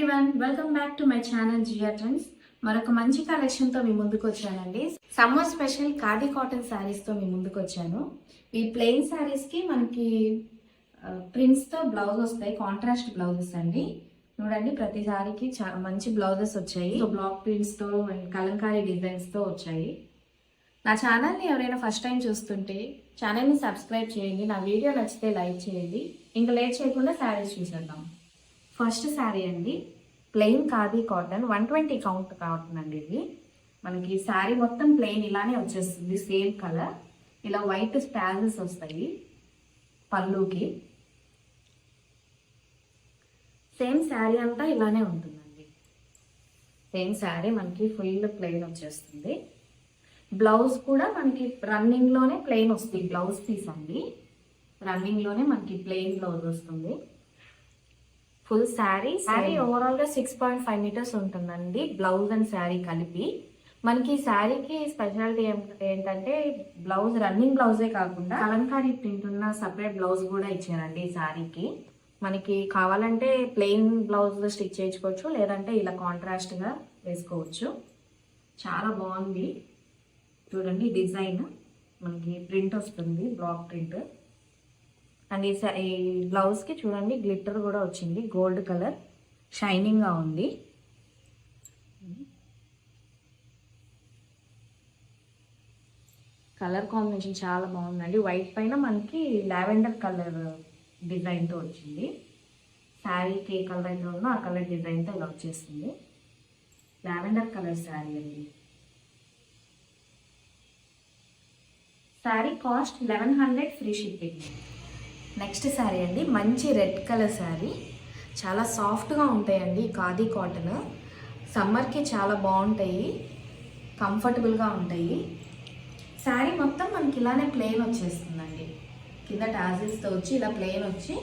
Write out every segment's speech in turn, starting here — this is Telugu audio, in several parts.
Everyone, welcome back to my channel Jiya Trends. మరొక మంచి కలెక్షన్ తో మీ ముందుకు వచ్చానండి. Summer special khadi cotton sarees తో మీ ముందుకు వచ్చాను. ఈ ప్లెయిన్ శారీస్ కి మనకి ప్రింట్స్ తో బ్లౌజ్ వస్తాయి, కాంట్రాస్ట్ బ్లౌజెస్ అండి. చూడండి, ప్రతి సారీకి చాలా మంచి బ్లౌజెస్ వచ్చాయి. బ్లాక్ ప్రింట్స్ తో అండ్ కలంకారీ డిజైన్స్ తో వచ్చాయి. నా ఛానల్ని ఎవరైనా ఫస్ట్ టైం చూస్తుంటే ఛానల్ని సబ్స్క్రైబ్ చేయండి. నా వీడియో నచ్చితే లైక్ చేయండి. ఇంకా లేట్ చేయకుండా శారీస్ చూసేద్దాం. ఫస్ట్ శారీ అండి, plain khadi cotton 120 count cotton అండి. ఇది మనకి శారీ మొత్తం ప్లెయిన్ ఇలానే వచ్చేస్తుంది. సేమ్ కలర్, ఇలా వైట్ స్టాజెస్ వస్తాయి పళ్ళుకి. సేమ్ శారీ అంతా ఇలానే ఉంటుందండి. సేమ్ శారీ మనకి ఫుల్ ప్లెయిన్ వచ్చేస్తుంది. బ్లౌజ్ కూడా మనకి రన్నింగ్లోనే ప్లెయిన్ వస్తుంది. బ్లౌజ్ పీస్ అండి, రన్నింగ్లోనే మనకి ప్లెయిన్ బ్లౌజ్ వస్తుంది. ఫుల్ శారీ ఓవరాల్ గా 6.5 మీటర్స్ ఉంటుందండి, బ్లౌజ్ అండ్ శారీ కలిపి. మనకి శారీకి స్పెషాలిటీ ఏంటంటే బ్లౌజ్ రన్నింగ్ బ్లౌజే కాకుండా కలంకారీ ప్రింట్ ఉన్న సపరేట్ బ్లౌజ్ కూడా ఇచ్చారండి ఈ శారీకి. మనకి కావాలంటే ప్లెయిన్ బ్లౌజ్ స్టిచ్ చేయించుకోవచ్చు, లేదంటే ఇలా కాంట్రాస్ట్ గా వేసుకోవచ్చు. చాలా బాగుంది. చూడండి, డిజైన్ మనకి ప్రింట్ వస్తుంది, బ్లాక్ ప్రింట్. అండ్ ఈ బ్లౌజ్కి చూడండి గ్లిట్టర్ కూడా వచ్చింది, గోల్డ్ కలర్ షైనింగ్గా ఉంది. కలర్ కాంబినేషన్ చాలా బాగుందండి. వైట్ పైన మనకి లావెండర్ కలర్ డిజైన్తో వచ్చింది. శారీకి ఏ కలర్ అయితే ఉందో ఆ కలర్ డిజైన్తో ఇలా వచ్చేస్తుంది. లావెండర్ కలర్ శారీ అండి. Sari cost 1100, free shipping. Next sari అండి, మంచి రెడ్ కలర్ శారీ. చాలా సాఫ్ట్గా ఉంటాయండి ఖాదీ కాటన్. సమ్మర్కి చాలా బాగుంటాయి, కంఫర్టబుల్గా ఉంటాయి. శారీ మొత్తం మనకి ఇలానే ప్లెయిన్ వచ్చేస్తుందండి. కింద టాజిల్స్తో వచ్చి ఇలా ప్లెయిన్ వచ్చి,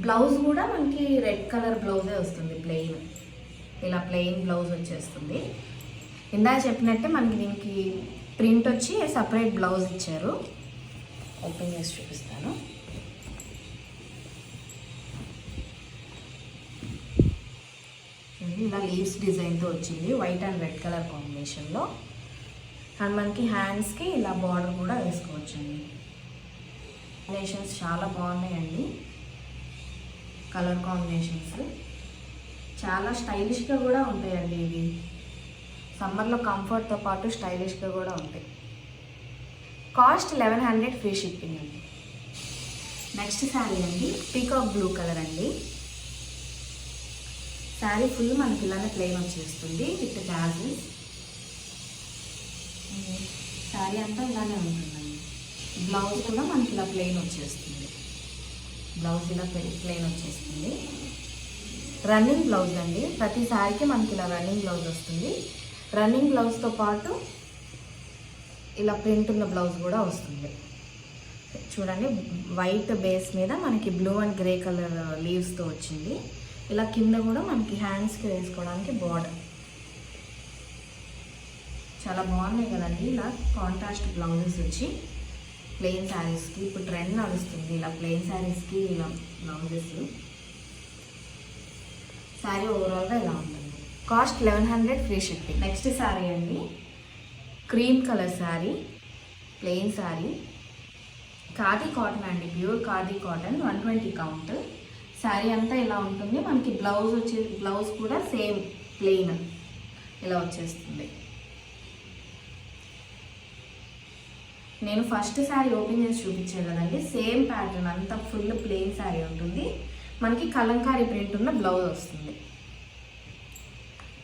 బ్లౌజ్ కూడా మనకి రెడ్ కలర్ బ్లౌజే వస్తుంది. ప్లెయిన్, ఇలా ప్లెయిన్ బ్లౌజ్ వచ్చేస్తుంది. ఇందాక చెప్పినట్టే మనకి దీనికి ప్రింట్ వచ్చి సపరేట్ బ్లౌజ్ ఇచ్చారు. ఓపెన్ చేసి చూపిస్తాను. ఇలా లీవ్స్ డిజైన్తో వచ్చింది, వైట్ అండ్ రెడ్ కలర్ కాంబినేషన్లో. అండ్ మనకి హ్యాండ్స్కి ఇలా బార్డర్ కూడా వేసుకోవచ్చండి. కాంబినేషన్స్ చాలా బాగున్నాయండి. కలర్ కాంబినేషన్స్ చాలా స్టైలిష్గా కూడా ఉంటాయండి. ఇవి సమ్మర్లో కంఫర్ట్తో పాటు స్టైలిష్గా కూడా ఉంటాయి. కాస్ట్ 1100, ఫ్రీ షిప్పింగ్ అండి. నెక్స్ట్ శారీ అండి, పీకాక్ బ్లూ కలర్ అండి. శారీ ఫుల్ మనకి ఇలానే ప్లెయిన్ వచ్చేస్తుంది విత్ టాజిల్స్. శారీ అంతా ఇలానే ఉంటుందండి. బ్లౌజ్ కూడా మనకి ఇలా ప్లెయిన్ వచ్చేస్తుంది. బ్లౌజ్ ఇలా ప్లెయిన్ వచ్చేస్తుంది. రన్నింగ్ బ్లౌజ్ అండి. ప్రతి శారీకి మనకి ఇలా రన్నింగ్ బ్లౌజ్ వస్తుంది. రన్నింగ్ బ్లౌజ్తో పాటు ఇలా ప్రింట్ ఉన్న బ్లౌజ్ కూడా వస్తుంది. చూడండి, వైట్ బేస్ మీద మనకి బ్లూ అండ్ గ్రే కలర్ లీవ్స్తో వచ్చింది. ఇలా కింద కూడా మనకి హ్యాండ్స్కి వేసుకోవడానికి బార్డర్. చాలా బాగున్నాయి కదండి. ఇలా కాంట్రాస్ట్ బ్లౌజెస్ వచ్చి ప్లెయిన్ శారీస్కి ఇప్పుడు ట్రెండ్ నడుస్తుంది. ఇలా ప్లెయిన్ శారీస్కి ఇలా బ్లౌజెస్. శారీ ఓవరాల్గా ఇలా ఉంటుంది. Cost 1100, free shipping. Next sari అండి, cream colour sari, plain sari, khadi cotton అండి, pure khadi cotton, 120 count. Sari అంతా ఇలా ఉంటుంది. మనకి బ్లౌజ్ కూడా సేమ్ ప్లెయిన్ ఇలా వచ్చేస్తుంది. నేను ఫస్ట్ శారీ ఓపెన్ చేసి చూపించాను కదండి, సేమ్ ప్యాటర్న్ అంతా ఫుల్ ప్లెయిన్ శారీ ఉంటుంది. మనకి కలంకారీ ప్రింట్ ఉన్న బ్లౌజ్ వస్తుంది.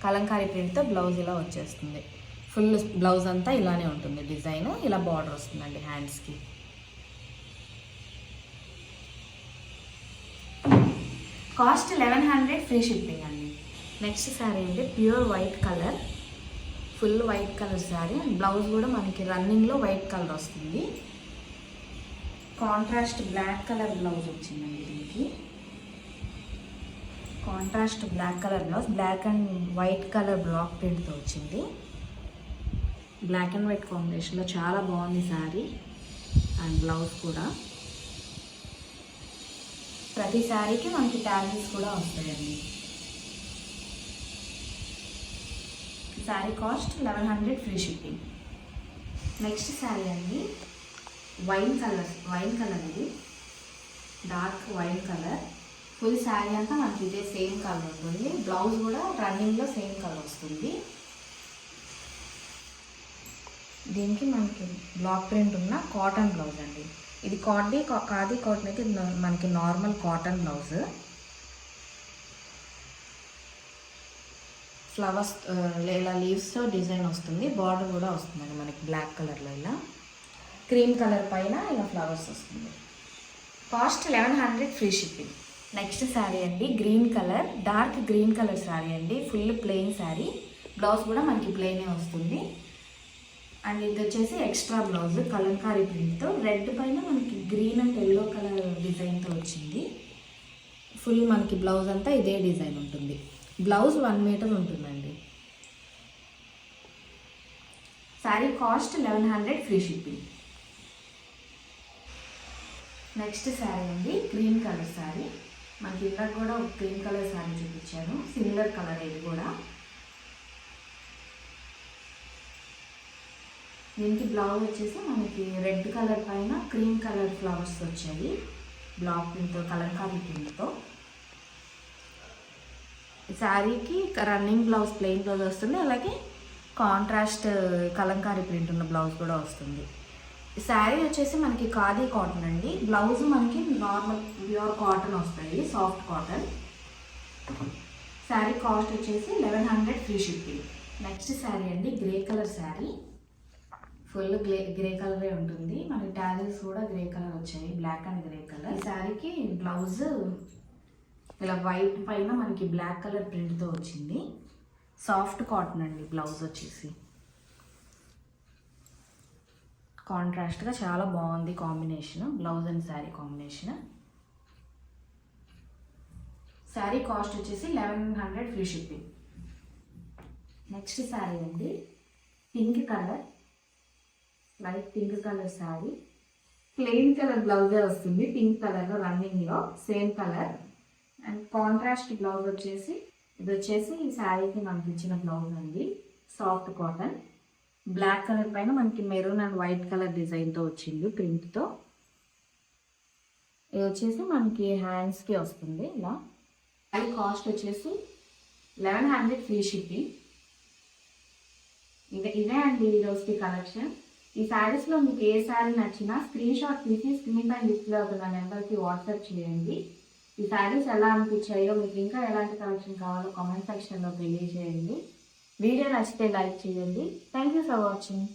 కలంకారీ ప్రింట్తో బ్లౌజ్ ఇలా వచ్చేస్తుంది. ఫుల్ బ్లౌజ్ అంతా ఇలానే ఉంటుంది. డిజైన్ ఇలా బార్డర్ వస్తుందండి హ్యాండ్స్కి. కాస్ట్ 1100, ఫ్రీ షిప్పింగ్ అండి. నెక్స్ట్ శారీ అంటే pure white colour, full white colour sari. And blouse కూడా మనకి రన్నింగ్లో వైట్ కలర్ వస్తుంది. కాంట్రాస్ట్ బ్లాక్ కలర్ బ్లౌజ్ వచ్చిందండి దీనికి. Contrast black colour blouse, black and white colour black ప్రింట్తో వచ్చింది. బ్లాక్ అండ్ వైట్ కాంబినేషన్లో చాలా బాగుంది శారీ అండ్ బ్లౌజ్ కూడా. ప్రతి శారీకి మనకి ట్యాగిల్స్ కూడా వస్తాయండి. Sari cost 1100 free shipping. Next sari అండి వైన్ కలర్ ఇది dark wine colour. Full sari అంతా మనకి ఇదే సేమ్ కలర్ ఉంటుంది. బ్లౌజ్ కూడా రన్నింగ్లో సేమ్ కలర్ వస్తుంది. దీనికి మనకి బ్లాక్ ప్రింట్ ఉన్న కాటన్ బ్లౌజ్ అండి. ఇది ఖాదీ కాటన్ అయితే మనకి నార్మల్ కాటన్ బ్లౌజ్. ఫ్లవర్స్ ఇలా లీవ్స్తో డిజైన్ వస్తుంది. బార్డర్ కూడా వస్తుందండి మనకి బ్లాక్ కలర్లో, ఇలా క్రీమ్ కలర్ పైన ఇలా ఫ్లవర్స్ వస్తుంది. Cost 1100 free shipping. Next sari అండి green colour, dark green colour sari అండి. Full plain sari. బ్లౌజ్ కూడా మనకి ప్లెయినే వస్తుంది. అండ్ ఇది వచ్చేసి ఎక్స్ట్రా బ్లౌజ్ కలంకారీ ప్రింట్తో, రెడ్ పైన మనకి గ్రీన్ అండ్ ఎల్లో కలర్ డిజైన్తో వచ్చింది. ఫుల్ మనకి బ్లౌజ్ అంతా ఇదే డిజైన్ ఉంటుంది. బ్లౌజ్ 1 మీటర్ ఉంటుందండి. Sari cost 1100 free shipping. Next sari అండి గ్రీన్ కలర్ శారీ. మనకి ఇందాక కూడా ఒక గ్రీన్ కలర్ శారీ చూపించాను, సిమిలర్ కలర్ ఇది కూడా. దీనికి బ్లౌజ్ వచ్చేసి మనకి రెడ్ కలర్ పైన క్రీమ్ కలర్ ఫ్లవర్స్ వచ్చాయి బ్లాక్ ప్రింట్తో, కలంకారీ ప్రింట్తో. శారీకి రన్నింగ్ బ్లౌజ్ ప్లెయిన్ బ్లౌజ్ వస్తుంది, అలాగే కాంట్రాస్ట్ కలంకారీ ప్రింట్ ఉన్న బ్లౌజ్ కూడా వస్తుంది. శారీ వచ్చేసి మనకి ఖాదీ కాటన్ అండి. బ్లౌజ్ మనకి నార్మల్ ప్యూర్ కాటన్ వస్తాయి, సాఫ్ట్ కాటన్. శారీ కాస్ట్ వచ్చేసి 1100 ఫ్రీ షిప్పింగ్. నెక్స్ట్ శారీ అండి grey colour sari. Full grey కలరే ఉంటుంది. మనకి టాజిల్స్ కూడా గ్రే కలర్ వచ్చాయి, బ్లాక్ అండ్ గ్రే కలర్. ఈ శారీకి బ్లౌజ్ ఇలా వైట్ పైన మనకి బ్లాక్ కలర్ ప్రింట్తో వచ్చింది. సాఫ్ట్ కాటన్ అండి బ్లౌజ్ వచ్చేసి. కాంట్రాస్ట్గా చాలా బాగుంది combination, blouse and sari combination. Sari cost వచ్చేసి 1100 ఫ్రీ షిప్పింగ్. నెక్స్ట్ శారీ అండి pink colour, light pink colour sari. Plain colour బ్లౌజే వస్తుంది, పింక్ కలర్లో రన్నింగ్లో same colour. And contrast blouse వచ్చేసి ఇది వచ్చేసి ఈ శారీకి మనకి ఇచ్చిన బ్లౌజ్ అండి. సాఫ్ట్ కాటన్, బ్లాక్ కలర్ పైన మనకి మెరూన్ అండ్ వైట్ కలర్ డిజైన్తో వచ్చింది ప్రింట్తో. ఇది వచ్చేసి మనకి హ్యాండ్స్కి వస్తుంది ఇలా. అది కాస్ట్ వచ్చేసి 1100 ఫ్రీ షిప్పింగ్. ఇదే అండి ఈరోజుకి కలెక్షన్. ఈ శారీస్లో మీకు ఏ శారీ నచ్చినా స్క్రీన్ షాట్ తీసి స్క్రీన్ పైన డిస్ప్లే అవుతున్న నెంబర్కి వాట్సాప్ చేయండి. ఈ శారీస్ ఎలా అనిపించాయో, మీకు ఇంకా ఎలాంటి కలెక్షన్ కావాలో కామెంట్ సెక్షన్లో తెలియజేయండి. వీడియో నచ్చితే లైక్ చేయండి. Thank you for watching.